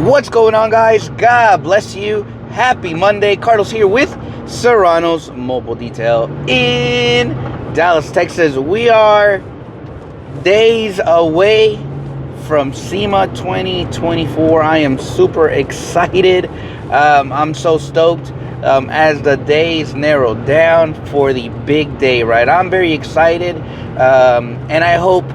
What's going on, guys? God bless you. Happy Monday. Carlos here with Serranos Mobile Detail in Dallas, Texas. We are days away from SEMA 2024. I am super excited. I'm so stoked as the days narrow down for the big day, right? I'm very excited, and I hope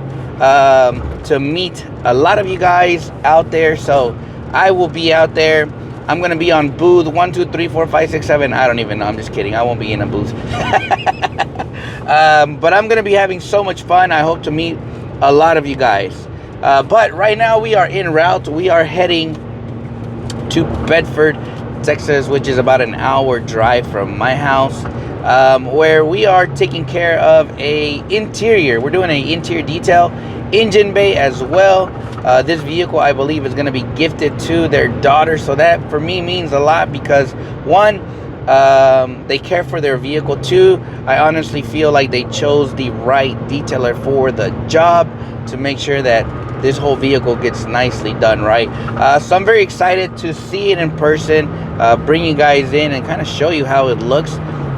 to meet a lot of you guys out there. So I will be out there. I'm gonna be on booth 1, 2, 3, 4, 5, 6, 7. I don't even know. I'm just kidding. I won't be in a booth. But I'm gonna be having so much fun. I hope to meet a lot of you guys. But right now we are en route. We are heading to Bedford, Texas, which is about an hour drive from my house, where we are taking care of a interior. We're doing an interior detail, engine bay as well. This vehicle, I believe, is going to be gifted to their daughter, so that for me means a lot because one, they care for their vehicle. Two, I honestly feel like they chose the right detailer for the job to make sure that this whole vehicle gets nicely done, right? So I'm very excited to see it in person, bring you guys in and kind of show you how it looks.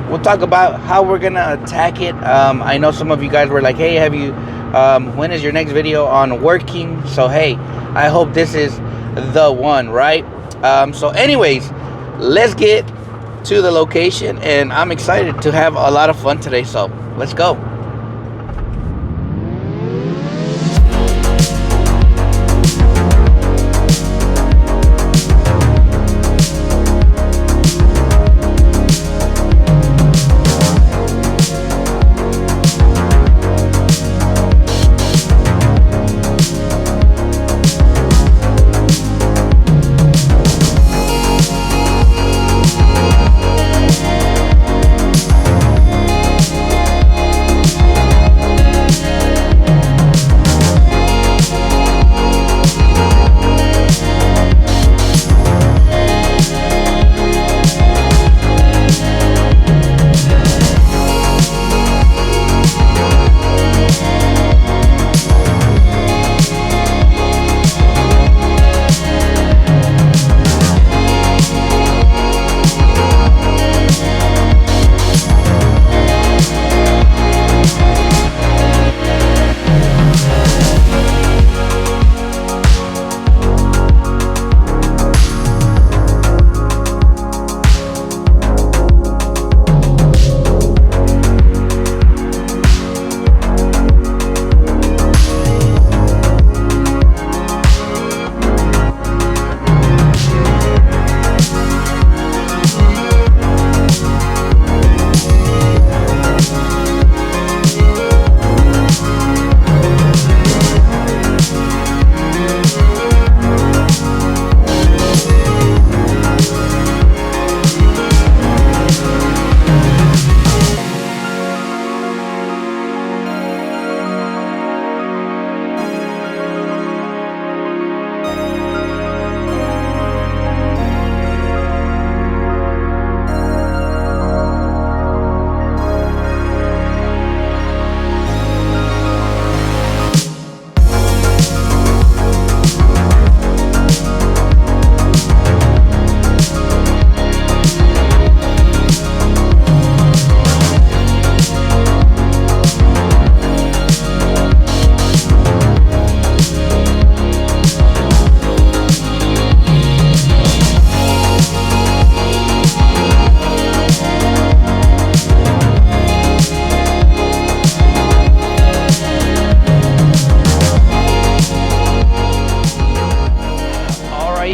We'll talk about how we're gonna attack it. I know some of you guys were like, hey, have you when is your next video on working? So hey, I hope this is the one, right? So anyways, let's get to the location, and I'm excited to have a lot of fun today, so let's go.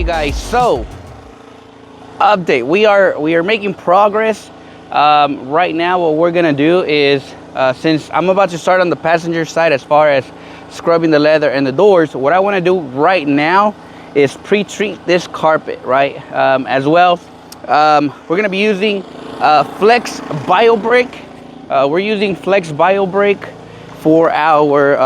Guys, so update, we are making progress. Right now what we're gonna do is, since I'm about to start on the passenger side as far as scrubbing the leather and the doors, what I want to do right now is pre-treat this carpet, right? As well, we're gonna be using Flex BioBrake. We're using Flex BioBrake for our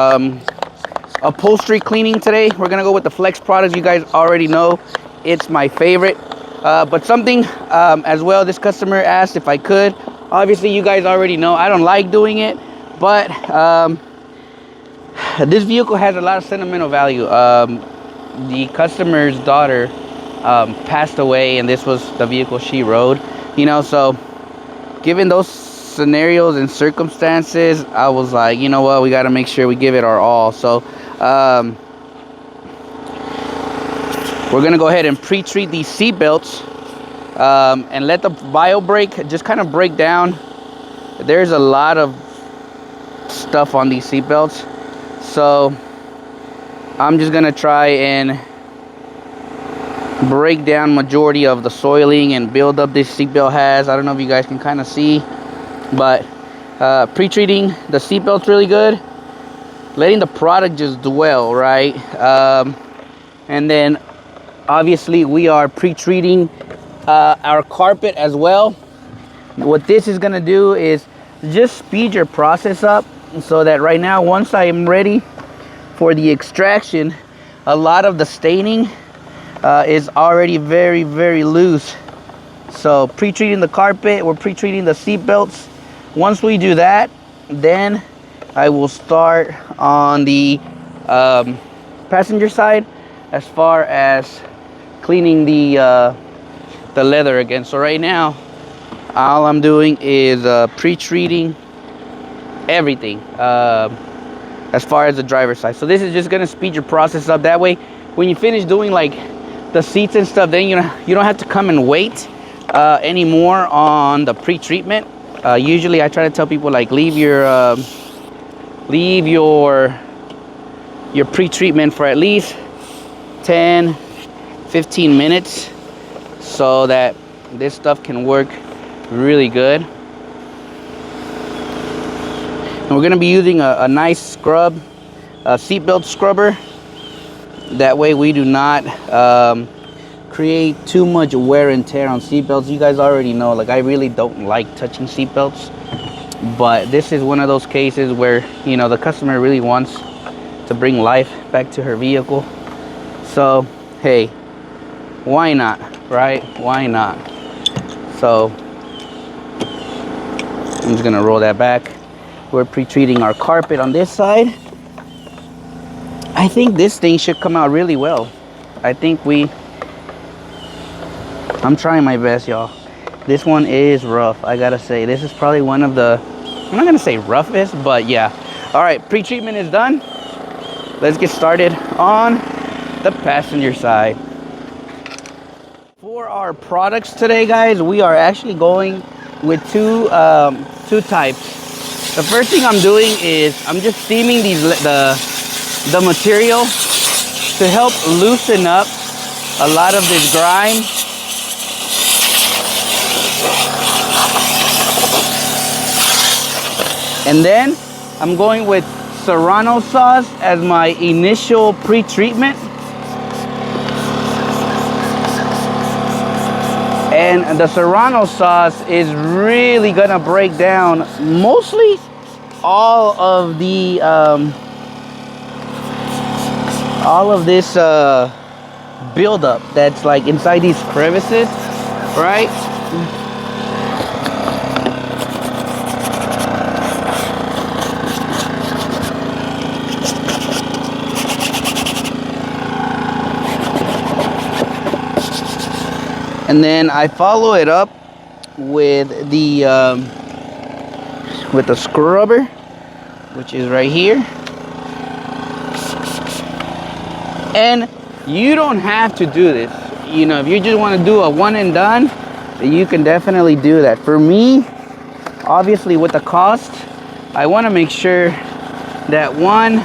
upholstery cleaning today. We're gonna go with the Flex products. You guys already know it's my favorite, but something as well, this customer asked if I could. Obviously you guys already know I don't like doing it, but this vehicle has a lot of sentimental value. The customer's daughter passed away, and this was the vehicle she rode, you know. So given those scenarios and circumstances, I was like, you know what, we got to make sure we give it our all. So we're gonna go ahead and pre-treat these seat belts, and let the bio brake just kind of break down. There's a lot of stuff on these seat belts, so I'm just gonna try and break down majority of the soiling and build up this seatbelt has. I don't know if you guys can kind of see, but pre-treating the seatbelt's really good, letting the product just dwell, right? And then obviously we are pre-treating our carpet as well. What this is gonna do is just speed your process up, so that right now, once I am ready for the extraction, a lot of the staining is already very, very loose. So pre-treating the carpet, we're pre-treating the seat belts. Once we do that, then I will start on the passenger side as far as cleaning the leather again. So right now, all I'm doing is pre-treating everything as far as the driver's side. So this is just gonna speed your process up. That way, when you finish doing like the seats and stuff, then you don't have to come and wait anymore on the pre-treatment. Usually I try to tell people, like, leave your pre-treatment for at least 10-15 minutes, so that this stuff can work really good. And we're gonna be using a nice scrub, a seatbelt scrubber. That way we do not create too much wear and tear on seatbelts. You guys already know, like, I really don't like touching seatbelts, but this is one of those cases where, you know, the customer really wants to bring life back to her vehicle. So hey, why not, right? Why not? So I'm just gonna roll that back. We're pre-treating our carpet on this side. I think this thing should come out really well. I'm trying my best, y'all. This one is rough, I gotta say. This is probably one of the, I'm not gonna say roughest, but yeah. All right, pre-treatment is done. Let's get started on the passenger side. For our products today, guys, we are actually going with two types. The first thing I'm doing is I'm just steaming the material to help loosen up a lot of this grime. And then I'm going with serrano sauce as my initial pre-treatment. And the serrano sauce is really gonna break down mostly all of this buildup that's like inside these crevices, right? And then I follow it up with the scrubber, which is right here. And you don't have to do this. You know, if you just want to do a one and done, you can definitely do that. For me, obviously with the cost, I want to make sure that one,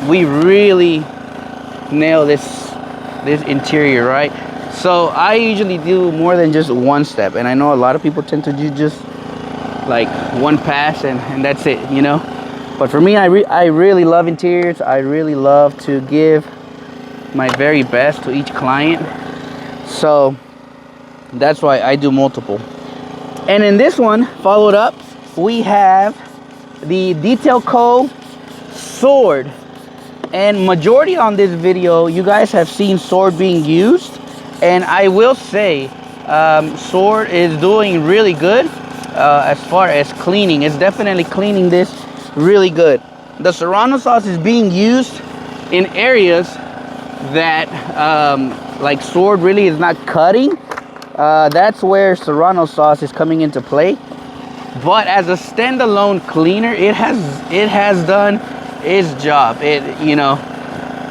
we really nail this interior, right? So I usually do more than just one step, and I know a lot of people tend to do just like one pass and that's it, you know. But for me, I really love interiors. I really love to give my very best to each client, so that's why I do multiple. And in this one, followed up, we have the Detail Co. Sword. And majority on this video, you guys have seen Sword being used. And I will say, Sword is doing really good as far as cleaning. It's definitely cleaning this really good. The serrano sauce is being used in areas that like sword really is not cutting, that's where Serrano sauce is coming into play. But as a standalone cleaner, it has done its job. It, you know,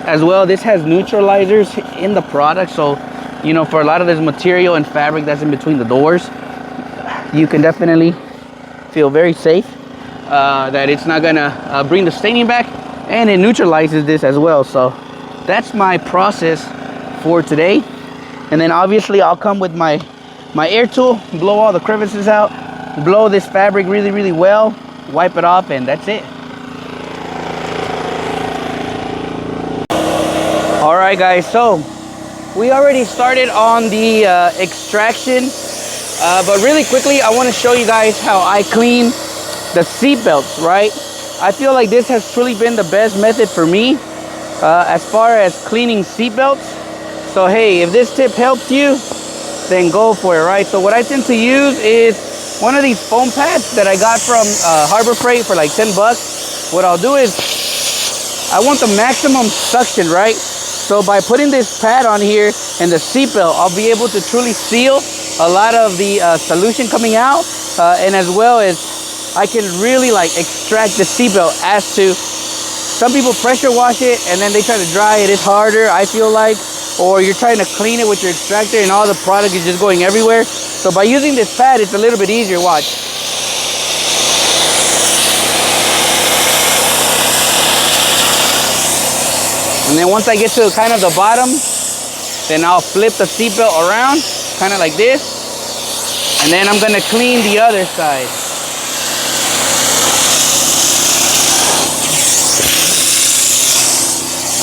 as well, this has neutralizers in the product, so you know, for a lot of this material and fabric that's in between the doors, you can definitely feel very safe that it's not gonna bring the staining back, and it neutralizes this as well. So that's my process for today. And then obviously I'll come with my air tool, blow all the crevices out, blow this fabric really well, wipe it off, and that's it. All right guys, so we already started on the extraction, but really quickly I want to show you guys how I clean the seat belts, right? I feel like this has truly been the best method for me as far as cleaning seat belts. So hey, if this tip helps you, then go for it, right? So what I tend to use is one of these foam pads that I got from Harbor Freight for like 10 bucks. What I'll do is I want the maximum suction, right? So by putting this pad on here and the seatbelt, I'll be able to truly seal a lot of the solution coming out, and as well as I can really like extract the seatbelt. As to some people pressure wash it and then they try to dry it. It's harder, I feel like, or you're trying to clean it with your extractor and all the product is just going everywhere. So by using this pad, it's a little bit easier. Watch. And then once I get to kind of the bottom, then I'll flip the seatbelt around, kind of like this. And then I'm gonna clean the other side.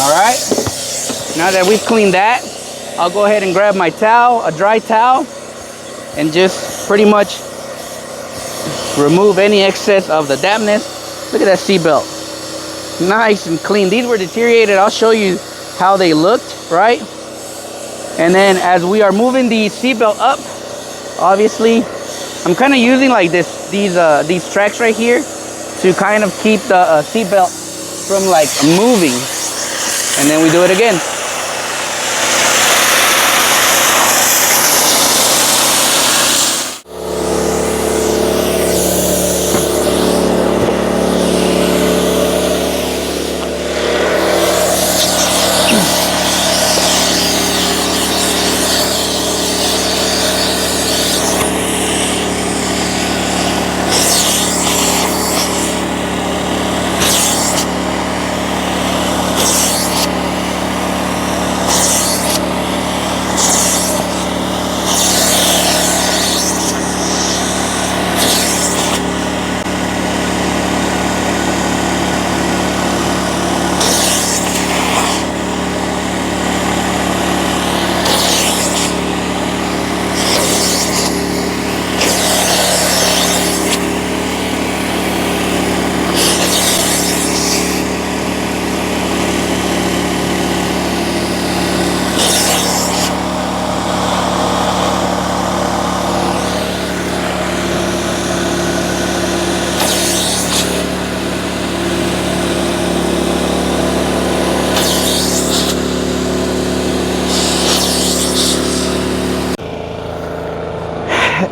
All right, now that we've cleaned that, I'll go ahead and grab my towel, a dry towel, and just pretty much remove any excess of the dampness. Look at that seatbelt. Nice and clean. These were deteriorated. I'll show you how they looked, right? And then as we are moving the seatbelt up, obviously I'm kind of using like these tracks right here to kind of keep the seatbelt from like moving. And then we do it again.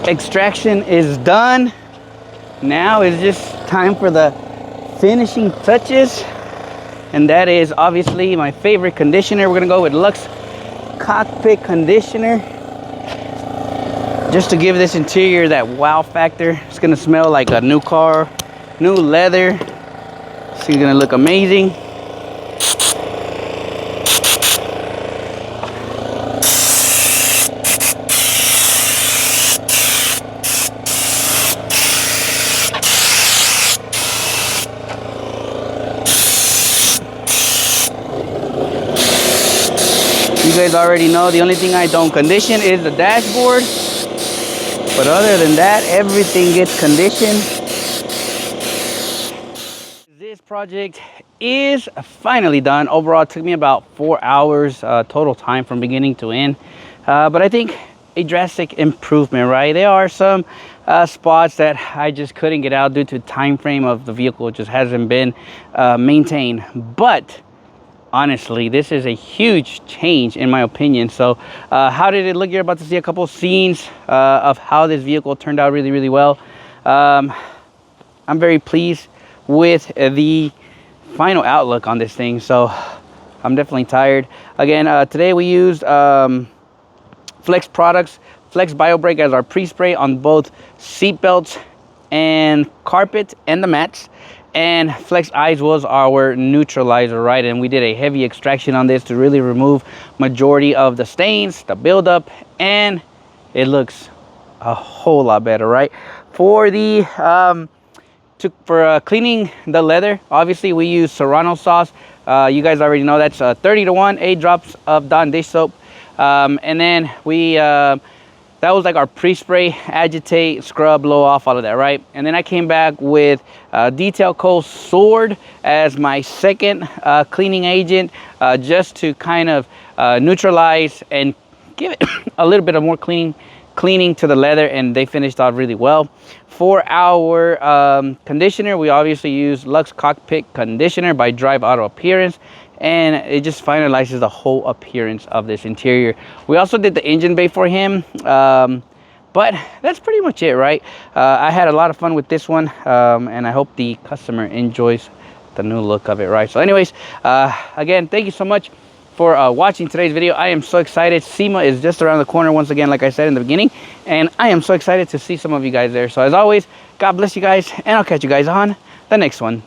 Extraction is done. Now it's just time for the finishing touches, and that is obviously my favorite conditioner. We're gonna go with Lux Cockpit Conditioner, just to give this interior that wow factor. It's gonna smell like a new car, new leather. It's gonna look amazing. You guys already know the only thing I don't condition is the dashboard, but other than that, everything gets conditioned. This project is finally done. Overall, it took me about 4 hours total time from beginning to end, but I think a drastic improvement, right? There are some spots that I just couldn't get out due to time frame of the vehicle. It just hasn't been maintained, but honestly, this is a huge change in my opinion. So how did it look? You're about to see a couple scenes of how this vehicle turned out really, really well. I'm very pleased with the final outlook on this thing. So I'm definitely tired. Again, today we used Flex products, Flex BioBrake as our pre-spray on both seat belts and carpet and the mats. And Flex Eyes was our neutralizer, right? And we did a heavy extraction on this to really remove majority of the stains, the buildup, and it looks a whole lot better, right? For the cleaning the leather, obviously we use Serrano sauce. You guys already know that's 30-to-1, 8 drops of Dawn dish soap. And then we that was like our pre-spray, agitate, scrub, blow off, all of that, right? And then I came back with Detail Co. Sword as my second cleaning agent, just to kind of neutralize and give it a little bit of more cleaning to the leather, and they finished off really well. For our conditioner, we obviously use Luxe Cockpit Conditioner by Drive Auto Appearance, and it just finalizes the whole appearance of this interior. We also did the engine bay for him, but that's pretty much it, right? I had a lot of fun with this one, and I hope the customer enjoys the new look of it, right? So anyways, again, thank you so much for watching today's video. I am so excited. SEMA is just around the corner once again, like I said in the beginning, and I am so excited to see some of you guys there. So as always, God bless you guys, and I'll catch you guys on the next one.